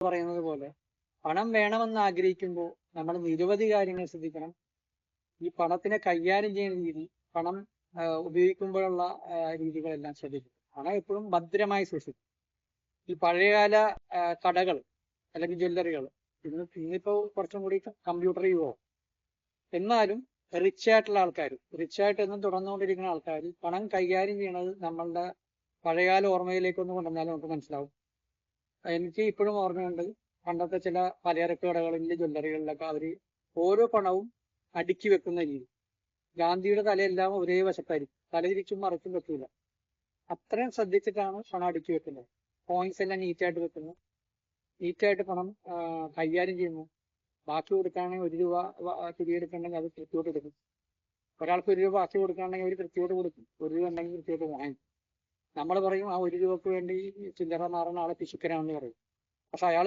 പറയുന്നത് പോലെ പണം വേണമെന്ന് ആഗ്രഹിക്കുമ്പോൾ നമ്മൾ നിരവധി കാര്യങ്ങൾ ശ്രദ്ധിക്കണം. ഈ പണത്തിനെ കൈകാര്യം ചെയ്യുന്ന രീതി, പണം ഉപയോഗിക്കുമ്പോഴുള്ള രീതികളെല്ലാം ശ്രദ്ധിക്കണം. പണം എപ്പോഴും ഭദ്രമായി സൂക്ഷിക്കും. ഈ പഴയകാല കടകൾ അല്ലെങ്കിൽ ജ്വല്ലറികൾ ഇന്നിപ്പോ കുറച്ചും കൂടി കമ്പ്യൂട്ടർ യുഗമോ, എന്നാലും റിച്ചായിട്ട് എന്നും തുടർന്നുകൊണ്ടിരിക്കുന്ന ആൾക്കാർ പണം കൈകാര്യം ചെയ്യണത് നമ്മളുടെ പഴയകാല ഓർമ്മയിലേക്കൊന്ന് കൊണ്ടുവന്നാലും നമുക്ക് മനസ്സിലാവും. എനിക്ക് ഇപ്പോഴും ഓർമ്മയുണ്ട്, പണ്ടത്തെ ചില പലചരക്ക് കടകളിലെ ജ്വല്ലറികളിലൊക്കെ അവര് ഓരോ പണവും അടുക്കി വെക്കുന്ന രീതി. ഗാന്ധിയുടെ തലയെല്ലാം ഒരേ വശത്തായിരിക്കും, തലതിരിച്ചും മറിച്ചും വെക്കില്ല. അത്രയും ശ്രദ്ധിച്ചിട്ടാണ് പണം അടുക്കി വെക്കുന്നത്. കോയിൻസ് എല്ലാം നീറ്റായിട്ട് വെക്കുന്നു, നീറ്റായിട്ട് പണം കൈകാര്യം ചെയ്യുന്നു. ബാക്കി കൊടുക്കുകയാണെങ്കിൽ 1 രൂപ തിരികെടുക്കണമെങ്കിൽ അത് കൃത്യമായിട്ട് എടുക്കും. ഒരാൾക്ക് 1 രൂപ ബാക്കി കൊടുക്കുകയാണെങ്കിൽ അവർ കൃത്യമായിട്ട് കൊടുക്കും. 1 രൂപ ഉണ്ടെങ്കിൽ കൃത്യമായിട്ട് വാങ്ങിക്കും. നമ്മൾ പറയും ആ 1 രൂപക്ക് വേണ്ടി ചില്ലറ മാറുന്ന ആളെ പിശുക്കനാണെന്ന് പറയും. പക്ഷെ അയാൾ